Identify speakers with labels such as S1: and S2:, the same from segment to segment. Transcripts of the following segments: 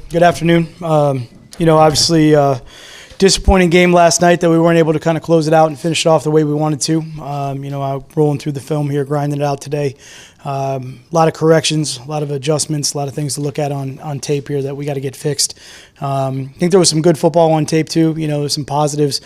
S1: Good afternoon. Obviously, disappointing game last night that we weren't able to kind of close it out and finish it off the way we wanted to. Rolling through the film here, grinding it out today. A lot of corrections, a lot of adjustments, a lot of things to look at on tape here that we got to get fixed. I think there was some good football on tape too. There's some positives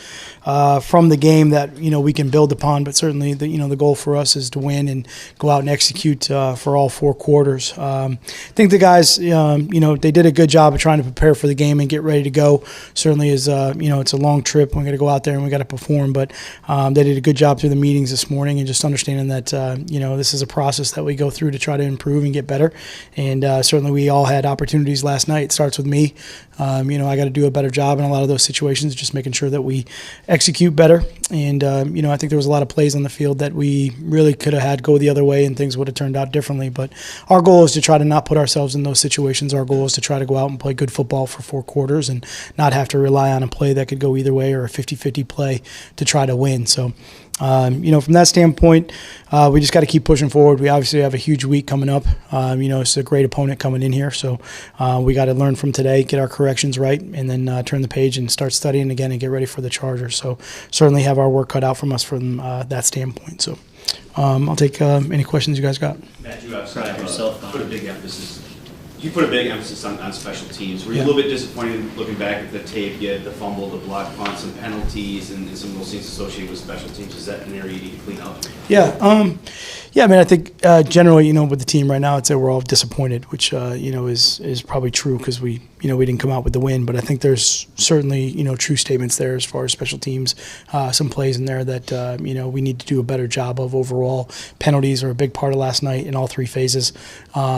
S1: from the game that we can build upon. But certainly, the goal for us is to win and go out and execute for all 4 quarters. I think the guys, they did a good job of trying to prepare for the game and get ready to go. Certainly, it's a long trip. We're going to go out there and we got to perform. But they did a good job through the meetings this morning and just understanding that this is a process that we go through to try to improve and get better. And certainly, we all had opportunities last night. It starts with me. I got to do a better job in a lot of those situations, just making sure that we execute better. And, I think there was a lot of plays on the field that we really could have had go the other way and things would have turned out differently. But our goal is to try to not put ourselves in those situations. Our goal is to try to go out and play good football for 4 quarters and not have to rely on a play that could go either way or a 50-50 play to try to win. So, from that standpoint, we just got to keep pushing forward. We obviously have a huge week coming up. It's a great opponent coming in here. So we got to learn from today, get our corrections right, and then turn the page and start studying again and get ready for the Chargers. So certainly have our work cut out from us from that standpoint. So I'll take any questions you guys got.
S2: Matt, you outside yourself put a big emphasis. You put a big emphasis on special teams. Were you a little bit disappointed looking back at the tape? You had the fumble, the block punt, some penalties, and some of those things associated with special teams. Is that an area you need to clean up?
S1: Yeah. I think generally, with the team right now, I'd say we're all disappointed, which is probably true because we didn't come out with the win. But I think there's certainly true statements there as far as special teams. Some plays in there that we need to do a better job of overall. Penalties are a big part of last night in all 3 phases.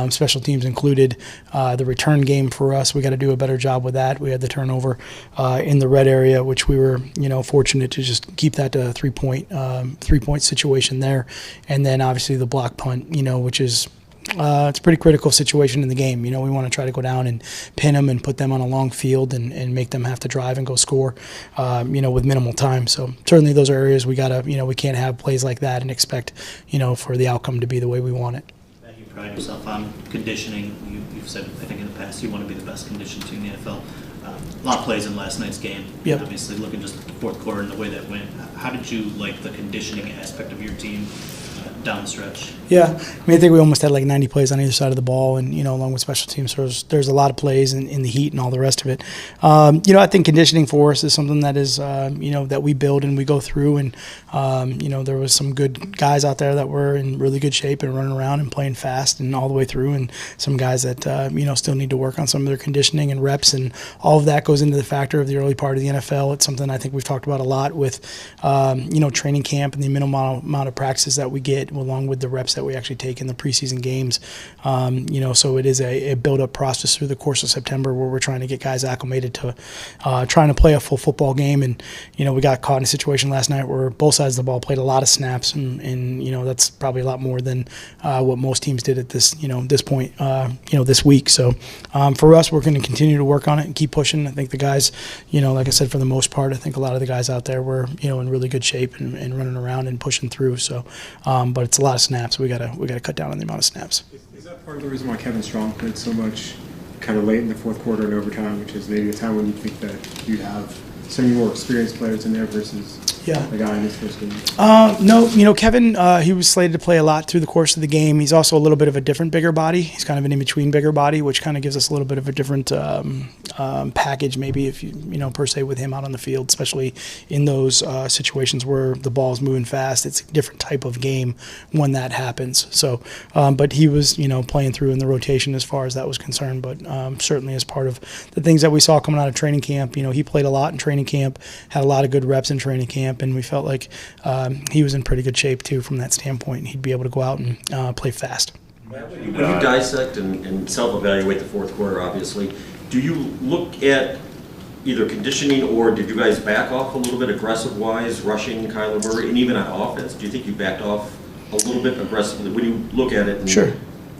S1: Special teams included. The return game for us, we got to do a better job with that. We had the turnover in the red area, which we were fortunate to just keep that to a 3-point situation there, and then obviously the block punt, which is it's a pretty critical situation in the game. We want to try to go down and pin them and put them on a long field and make them have to drive and go score, with minimal time. So certainly those are areas we gotta, we can't have plays like that and expect, for the outcome to be the way we want it.
S3: You pride yourself on conditioning. You've said, I think in the past, you want to be the best conditioned team in the NFL. A lot of plays in last night's game.
S1: Yep.
S3: Obviously, looking just at the 4th quarter and the way that went. How did you like the conditioning aspect of your team down the stretch?
S1: Yeah, I think we almost had like 90 plays on either side of the ball, and along with special teams, so there's a lot of plays in the heat and all the rest of it. I think conditioning for us is something that is that we build and we go through, and there was some good guys out there that were in really good shape and running around and playing fast and all the way through, and some guys that still need to work on some of their conditioning and reps, and all of that goes into the factor of the early part of the NFL. It's something I think we've talked about a lot with training camp and the minimal amount of practices that we get, along with the reps that we actually take in the preseason games. So it is a build-up process through the course of September where we're trying to get guys acclimated to trying to play a full football game. And, we got caught in a situation last night where both sides of the ball played a lot of snaps, and that's probably a lot more than what most teams did at this point, this week. So for us, we're going to continue to work on it and keep pushing. I think the guys, like I said, for the most part, I think a lot of the guys out there were, in really good shape and running around and pushing through. So, but it's a lot of snaps. We gotta cut down on the amount of snaps.
S4: Is that part of the reason why Kevin Strong played so much kind of late in the 4th quarter and overtime, which is maybe a time when you think that you'd have some more experienced players in there versus the guy in his first game?
S1: No, Kevin, he was slated to play a lot through the course of the game. He's also a little bit of a different bigger body. He's kind of an in-between bigger body, which kind of gives us a little bit of a different package maybe if you per se with him out on the field, especially in those situations where the ball's moving fast. It's a different type of game when that happens. So, but he was, playing through in the rotation as far as that was concerned. But certainly as part of the things that we saw coming out of training camp, he played a lot in training camp, had a lot of good reps in training camp, and we felt like he was in pretty good shape too from that standpoint. He'd be able to go out and play fast.
S5: When you dissect and self-evaluate the 4th quarter, obviously, do you look at either conditioning or did you guys back off a little bit aggressive-wise, rushing Kyler Murray, and even on offense? Do you think you backed off a little bit aggressively when you look at it?
S1: Sure.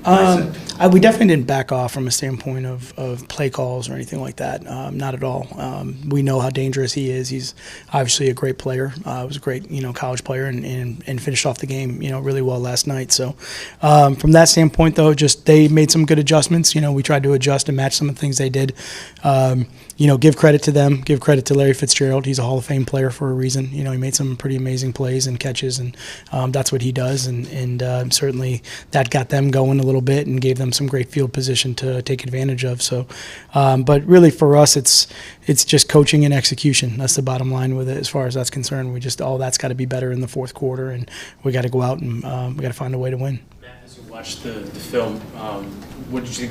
S1: We definitely didn't back off from a standpoint of play calls or anything like that. Not at all. We know how dangerous he is. He's obviously a great player. Was a great, college player and finished off the game, really well last night. So from that standpoint, though, just they made some good adjustments. We tried to adjust and match some of the things they did. Give credit to them. Give credit to Larry Fitzgerald. He's a Hall of Fame player for a reason. He made some pretty amazing plays and catches, and that's what he does. And certainly that got them going a little bit and gave them some great field position to take advantage of. So, but really for us, it's just coaching and execution. That's the bottom line with it, as far as that's concerned. All that's got to be better in the fourth quarter, and we got to go out and we got to find a way to win.
S6: Matt, as you watched the film, what did you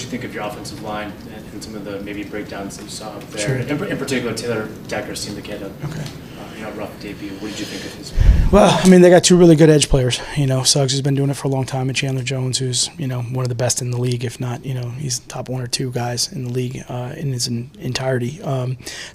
S6: think of your offensive line and some of the maybe breakdowns that you saw up there?
S1: Sure.
S6: In particular, Taylor Decker seemed to get a rough debut. What did you think of his?
S1: Well, they got two really good edge players. Suggs has been doing it for a long time, and Chandler Jones, who's one of the best in the league, if not, he's top one or two guys in the league in his entirety.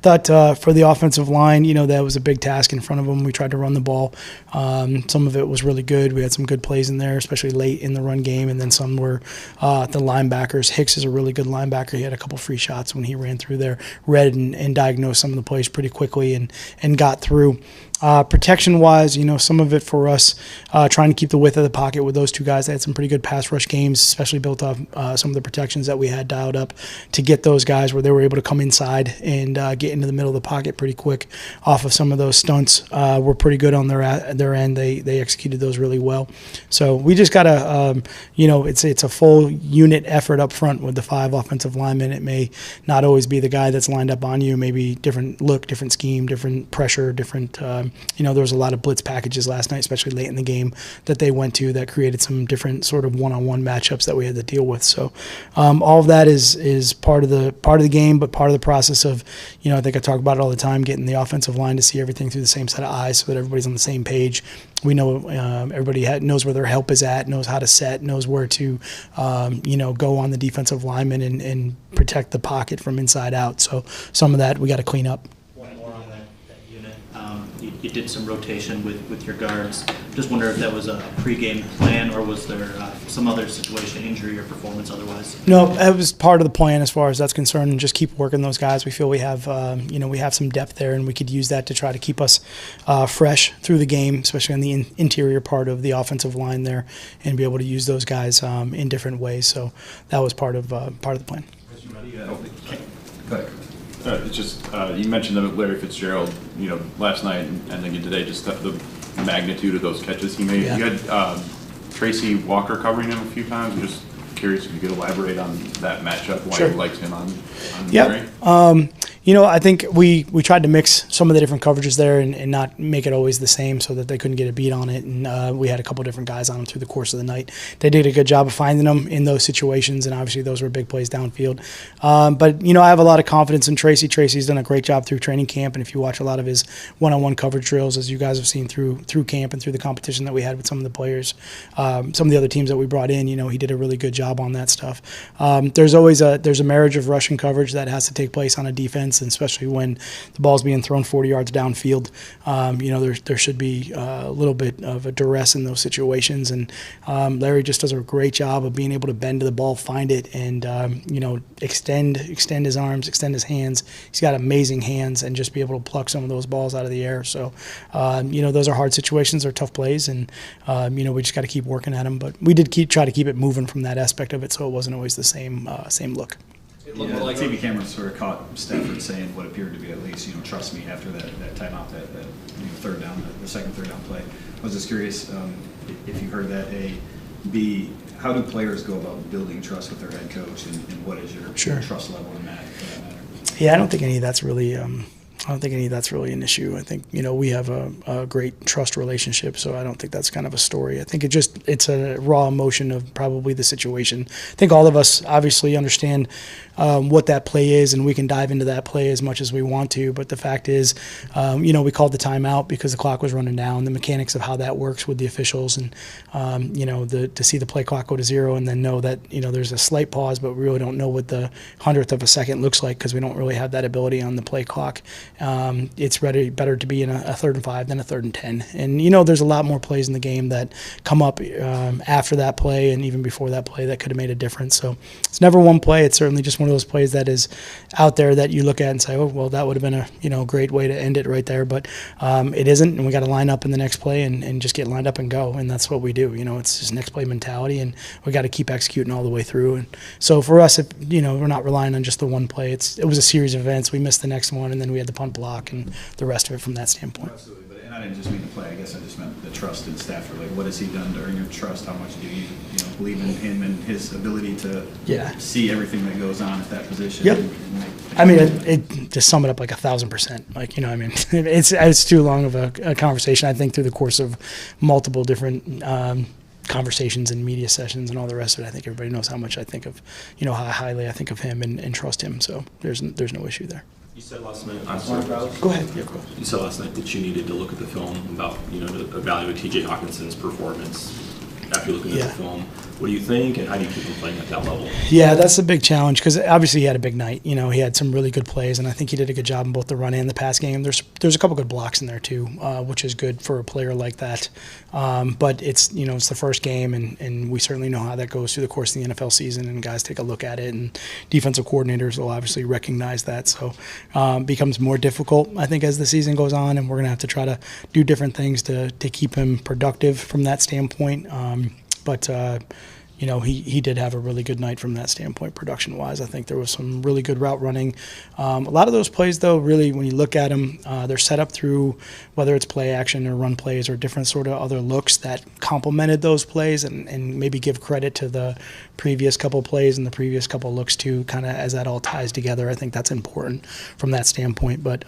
S1: Thought for the offensive line, that was a big task in front of them. We tried to run the ball. Some of it was really good. We had some good plays in there, especially late in the run game, and then some were the linebackers. Hicks is a really good linebacker. He had a couple free shots when he ran through there, read and diagnosed some of the plays pretty quickly and got through. Protection-wise, some of it for us, trying to keep the width of the pocket with those two guys. They had some pretty good pass rush games, especially built off some of the protections that we had dialed up to get those guys where they were able to come inside and get into the middle of the pocket pretty quick off of some of those stunts. Were pretty good on their end. They executed those really well. So we just got to, it's a full unit effort up front with the 5 offensive linemen. It may not always be the guy that's lined up on you, maybe different look, different scheme, different pressure, different, there was a lot of blitz packages last night, especially late in the game, that they went to that created some different sort of one-on-one matchups that we had to deal with. So all of that is part of the game, but part of the process of, I think I talk about it all the time, getting the offensive line to see everything through the same set of eyes so that everybody's on the same page. We know everybody knows where their help is at, knows how to set, knows where to, go on the defensive lineman and protect the pocket from inside out. So some of that we got to clean up.
S3: You did some rotation with your guards. Just wonder if that was a pregame plan, or was there some other situation, injury or performance otherwise?
S1: No, it was part of the plan as far as that's concerned, and just keep working those guys. We feel we have, we have some depth there, and we could use that to try to keep us fresh through the game, especially on the interior part of the offensive line there, and be able to use those guys in different ways. So that was part of the plan.
S7: Go ahead. It's just you mentioned them, Larry Fitzgerald, last night and again today, just the magnitude of those catches he made.
S1: Yeah.
S7: You had Tracy Walker covering him a few times. I'm just curious if you could elaborate on that matchup, why
S1: Sure.
S7: you liked him on
S1: Yeah.
S7: Larry.
S1: I think we tried to mix some of the different coverages there and not make it always the same so that they couldn't get a beat on it. And we had a couple different guys on them through the course of the night. They did a good job of finding them in those situations, and obviously those were big plays downfield. But I have a lot of confidence in Tracy. Tracy's done a great job through training camp, and if you watch a lot of his one-on-one coverage drills, as you guys have seen through camp and through the competition that we had with some of the players, some of the other teams that we brought in, he did a really good job on that stuff. There's always a marriage of rushing coverage that has to take place on a defense, and especially when the ball's being thrown 40 yards downfield, there should be a little bit of a duress in those situations. And Larry just does a great job of being able to bend to the ball, find it, and extend his arms, extend his hands. He's got amazing hands, and just be able to pluck some of those balls out of the air. So those are hard situations, they're tough plays, and we just got to keep working at them. But we did try to keep it moving from that aspect of it, so it wasn't always the same look.
S8: Yeah, like TV cameras sort of caught Stafford saying what appeared to be at least, trust me, after that timeout, that third down, the second third down play. I was just curious if you heard that, A. B, how do players go about building trust with their head coach, and what is your trust level in that, for that matter?
S1: Yeah, I don't think any of that's really an issue. I think, we have a great trust relationship, so I don't think that's kind of a story. I think it's a raw emotion of probably the situation. I think all of us obviously understand what that play is, and we can dive into that play as much as we want to, but the fact is, we called the timeout because the clock was running down, the mechanics of how that works with the officials, and, to see the play clock go to 0 and then know that, there's a slight pause, but we really don't know what the 100th of a second looks like because we don't really have that ability on the play clock. it's better to be in a 3rd and 5 than a 3rd and 10. And, there's a lot more plays in the game that come up after that play and even before that play that could have made a difference. So it's never one play. It's certainly just one of those plays that is out there that you look at and say, oh, well, that would have been a great way to end it right there. But it isn't, and we got to line up in the next play and just get lined up and go. And that's what we do. It's just next play mentality, and we got to keep executing all the way through. And so for us, if we're not relying on just the one play. It was a series of events. We missed the next one, and then we had the punt block and the rest of it from that standpoint.
S8: Absolutely. And I didn't just mean the play. I guess I just meant the trust in Stafford. Like, what has he done to earn your trust? How much do you believe in him and his ability to see everything that goes on at that position?
S1: Yep.
S8: And
S1: I mean, it just sum it up like 1,000%. Like, it's too long of a conversation. I think through the course of multiple different conversations and media sessions and all the rest of it, I think everybody knows how much I think of, how highly I think of him and trust him. So there's no issue there.
S9: You said last night. I'm sorry.
S1: Go ahead. Yeah, go ahead.
S9: You said last night that you needed to look at the film about to evaluate T.J. Hawkinson's performance after looking at the film. What do you think, and how do you keep him playing at that level?
S1: Yeah, that's a big challenge because obviously he had a big night. He had some really good plays, and I think he did a good job in both the run and the pass game. There's a couple good blocks in there too, which is good for a player like that. But it's it's the first game, and we certainly know how that goes through the course of the NFL season. And guys take a look at it, and defensive coordinators will obviously recognize that. So it becomes more difficult, I think, as the season goes on, and we're gonna have to try to do different things to keep him productive from that standpoint. But he did have a really good night from that standpoint, production-wise. I think there was some really good route running. A lot of those plays, though, really, when you look at them, they're set up through whether it's play action or run plays or different sort of other looks that complemented those plays and maybe give credit to the previous couple plays and the previous couple looks too, kind of as that all ties together. I think that's important from that standpoint. But,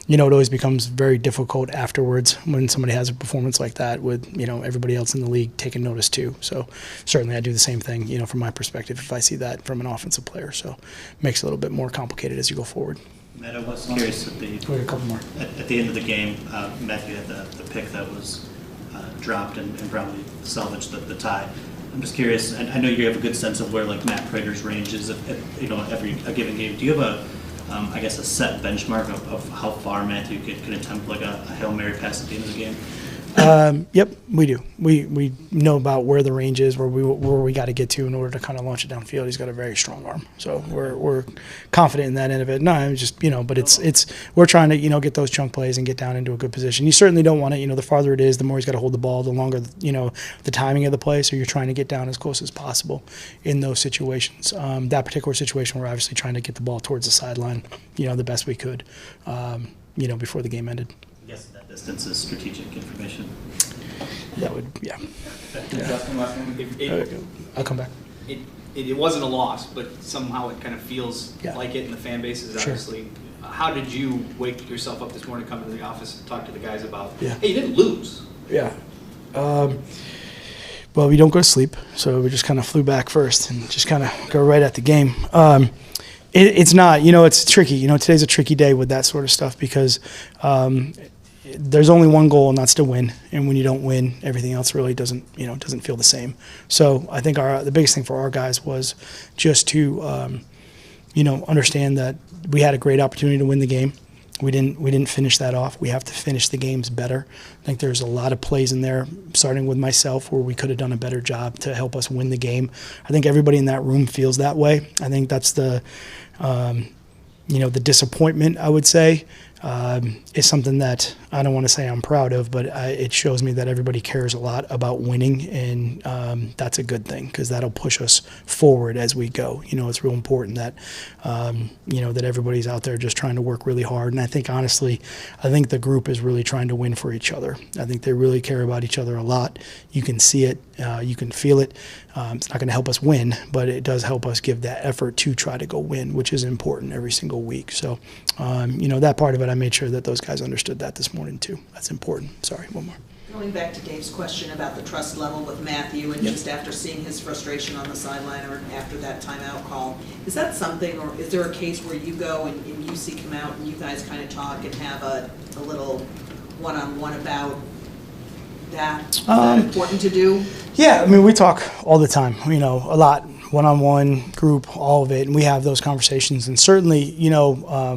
S1: it always becomes very difficult afterwards when somebody has a performance like that with, everybody else in the league taking notice too. So certainly I do the same thing, from my perspective if I see that from an offensive player. So it makes it a little bit more complicated as you go forward.
S3: Matt, I was curious at the
S1: a couple more.
S3: At the end of the game, Matthew had the pick that was dropped and probably salvaged the tie. I'm just curious. I know you have a good sense of where Matt Prater's range is at every given game. Do you have a set benchmark of how far Matthew could attempt a Hail Mary pass at the end of the game?
S1: Yep, we do. We know about where the range is, where we got to get to in order to kind of launch it downfield. He's got a very strong arm, so we're confident in that end of it. No, it's just but it's we're trying to get those chunk plays and get down into a good position. You certainly don't want it. The farther it is, the more he's got to hold the ball, the longer the timing of the play. So you're trying to get down as close as possible in those situations. That particular situation, we're obviously trying to get the ball towards the sideline, the best we could, before the game ended.
S3: I guess that distance is strategic information.
S1: That would, yeah.
S10: Justin, last one.
S1: I'll come back.
S10: It wasn't a loss, but somehow it kind of feels like it, and the fan base is obviously. How did you wake yourself up this morning, come to the office, and talk to the guys about, hey, you didn't lose?
S1: Yeah. Well, we don't go to sleep, so we just kind of flew back first and just kind of go right at the game. It's not, it's tricky. Today's a tricky day with that sort of stuff because there's only one goal, and that's to win. And when you don't win, everything else really doesn't feel the same. So I think the biggest thing for our guys was just to, understand that we had a great opportunity to win the game. We didn't finish that off. We have to finish the games better. I think there's a lot of plays in there, starting with myself, where we could have done a better job to help us win the game. I think everybody in that room feels that way. I think that's the disappointment, I would say, is something that I don't want to say I'm proud of, but it shows me that everybody cares a lot about winning, and that's a good thing because that'll push us forward as we go. It's real important that that everybody's out there just trying to work really hard. And I think honestly, the group is really trying to win for each other. I think they really care about each other a lot. You can see it, you can feel it. It's not going to help us win, but it does help us give that effort to try to go win, which is important every single week. So, that part of it, I made sure that those guys understood that this morning too. That's important. Sorry, one more.
S11: Going back to Dave's question about the trust level with Matthew and just after seeing his frustration on the sideline or after that timeout call, is that something, or is there a case where you go and you seek him out and you guys kind of talk and have a little one-on-one about that? Is that important to do?
S1: Yeah, we talk all the time, a lot, one-on-one, group, all of it, and we have those conversations. And certainly,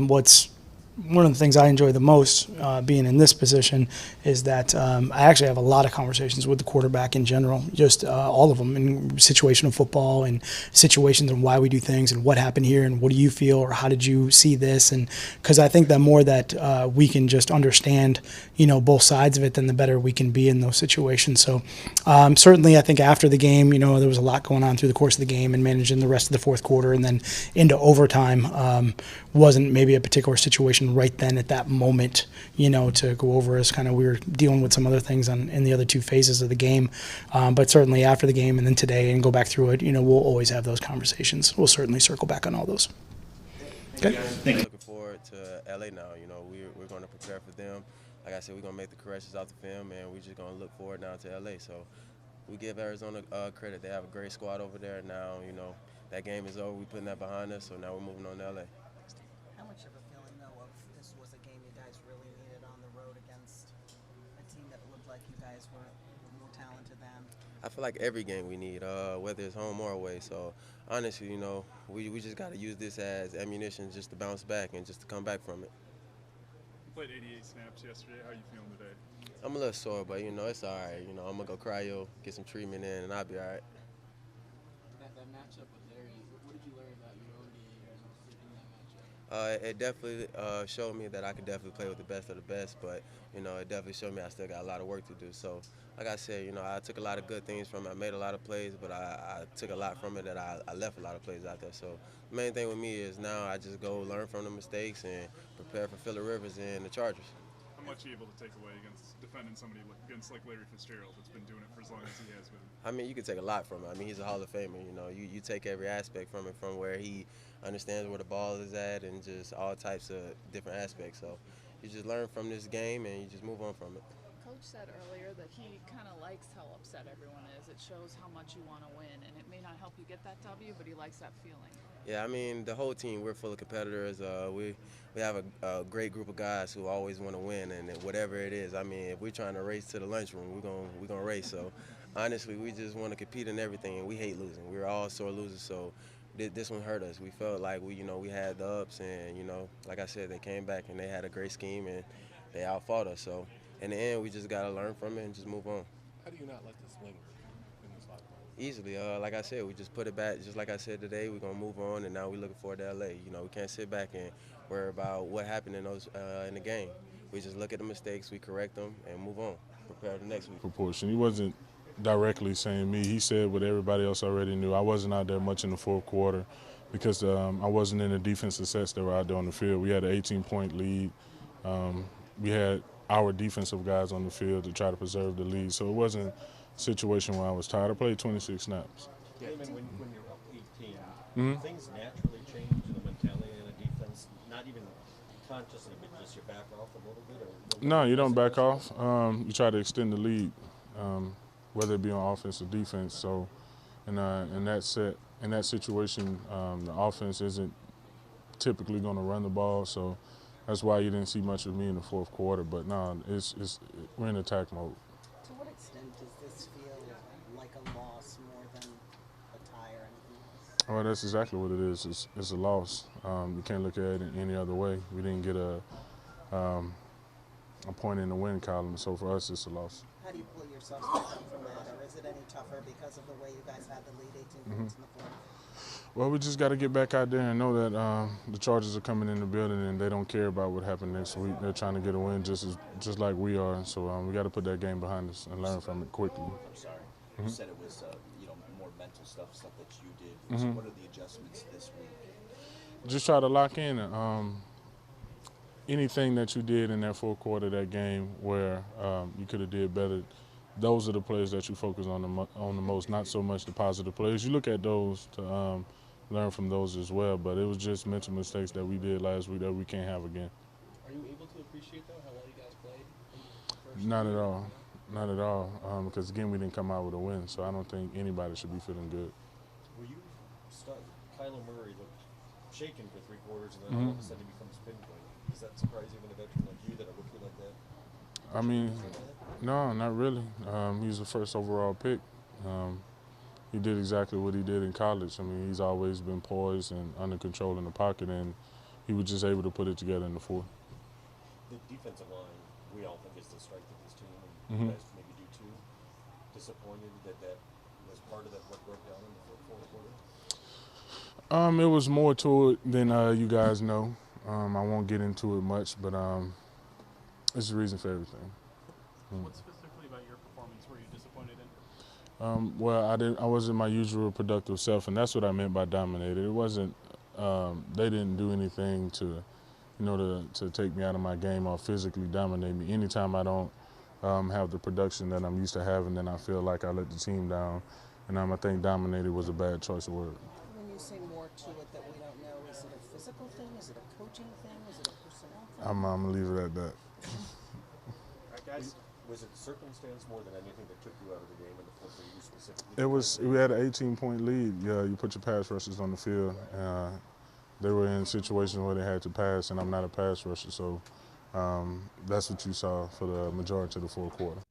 S1: what's one of the things I enjoy the most being in this position is that I actually have a lot of conversations with the quarterback in general, just all of them, in situational football and situations and why we do things and what happened here and what do you feel or how did you see this, and because I think the more that we can just understand, both sides of it, then the better we can be in those situations. So certainly I think after the game, there was a lot going on through the course of the game and managing the rest of the fourth quarter and then into overtime wasn't maybe a particular situation right then at that moment, to go over as kind of we were dealing with some other things in the other two phases of the game. But certainly after the game and then today and go back through it, we'll always have those conversations. We'll certainly circle back on all those. Okay.
S12: Thank you. Looking forward to LA now. We're going to prepare for them. Like I said, we're going to make the corrections off the film, and we're just going to look forward now to LA. So we give Arizona credit. They have a great squad over there now. That game is over. We're putting that behind us, so now we're moving on to LA.
S11: How much of a feeling, though, of this was a game you guys really needed on the road against a team that looked like you guys were more talented than?
S12: I feel like every game we need, whether it's home or away. So honestly, we just got to use this as ammunition just to bounce back and just to come back from it.
S13: You played 88 snaps yesterday. How are you feeling today?
S12: I'm a little sore, but it's all right. I'm gonna go cryo, get some treatment in, and I'll be all right.
S14: That matchup with Larry, what did you learn about your own game in that matchup?
S12: It definitely showed me that I could definitely play with the best of the best, but it definitely showed me I still got a lot of work to do. So, like I said, I took a lot of good things from it. I made a lot of plays, but I took a lot from it that I left a lot of plays out there. So, the main thing with me is now I just go learn from the mistakes and prepare for Phillip Rivers and the Chargers.
S13: How much are you able to take away against defending somebody against like Larry Fitzgerald that's been doing it for as long as he has been?
S12: I mean, you can take a lot from it. He's a Hall of Famer. You take every aspect from it, from where he understands where the ball is at and just all types of different aspects. So you just learn from this game and you just move on from it.
S15: Coach said earlier that he kind of likes how upset everyone is. It shows how much you want to win, and it may not help you get that W, but he likes that feeling.
S12: Yeah, the whole team, we're full of competitors. We have a great group of guys who always want to win, and whatever it is, if we're trying to race to the lunchroom, we're gonna race. So honestly, we just want to compete in everything, and we hate losing. We're all sore losers, so this one hurt us. We felt like we had the ups, and like I said, they came back and they had a great scheme and they outfought us. So in the end, we just gotta learn from it and just move on.
S16: How do you not let this linger in this locker room?
S12: Easily, like I said, we just put it back. Just like I said today, we're gonna move on, and now we're looking forward to LA. We can't sit back and worry about what happened in the game. We just look at the mistakes, we correct them, and move on. Prepare for the next week.
S17: Proportion. He wasn't directly saying me. He said what everybody else already knew. I wasn't out there much in the fourth quarter because I wasn't in the defensive sets that were out there on the field. We had an 18-point lead. We had our defensive guys on the field to try to preserve the lead. So it wasn't a situation where I was tired. I played 26 snaps.
S5: Damon, when you're up 18, things naturally change in the mentality in a defense, not even consciously, but just you back off a little bit? Or
S17: no, you don't back off. You try to extend the lead, whether it be on offense or defense. So in that situation, the offense isn't typically going to run the ball. So that's why you didn't see much of me in the fourth quarter. But no, we're in attack mode.
S11: To what extent does this feel like a loss more than a tie or anything else?
S17: Well, that's exactly what it is. It's a loss. You can't look at it in any other way. We didn't get a point in the win column, so for us, it's a loss.
S11: How do you pull yourself back up from that, or is it any tougher because of the way you guys had the lead 18 points in the fourth?
S17: Well, we just got to get back out there and know that the Chargers are coming in the building and they don't care about what happened next week. They're trying to get a win just like we are. So we got to put that game behind us and learn from it quickly.
S18: I'm sorry. You said it was more mental stuff that you did. So what are the adjustments this week?
S17: Just try to lock in. Anything that you did in that fourth quarter of that game where you could have did better, those are the plays that you focus on the most, not so much the positive plays. You look at those to learn from those as well, but it was just mental mistakes that we did last week that we can't have again.
S16: Are you able to appreciate, though, how well you guys played?
S17: Not at all. Not at all, because, again, we didn't come out with a win, so I don't think anybody should be feeling good.
S5: Were you Kyler Murray looked shaken for 3 quarters, and then all of a sudden he becomes pinpoint? Does that surprise even a veteran like you that a rookie like that?
S17: I mean, no, not really. He's the first overall pick. He did exactly what he did in college. I mean, he's always been poised and under control in the pocket, and he was just able to put it together in the fourth.
S5: The defensive line, we all think is the strength of this team, and
S17: Mhm.
S5: you guys maybe do too. Disappointed that that was part of that what broke down in the fourth quarter?
S17: It was more to it than you guys know. I won't get into it much, but it's the reason for everything.
S6: What specifically about your performance were you disappointed in?
S17: Well, I wasn't my usual productive self, and that's what I meant by dominated. It wasn't. They didn't do anything to, to take me out of my game or physically dominate me. Anytime I don't have the production that I'm used to having, then I feel like I let the team down, and I think dominated was a bad choice of word.
S11: When you say more to it that we don't know, is it a physical thing? Is it a coaching thing? Is it a personnel thing?
S17: I'm gonna leave it at that.
S5: All right, guys. Was it circumstance more than anything that took you out of the game in the fourth quarter, you specifically?
S17: It was. We had an 18-point lead. Yeah, you put your pass rushers on the field. They were in situations where they had to pass, and I'm not a pass rusher, so that's what you saw for the majority of the fourth quarter.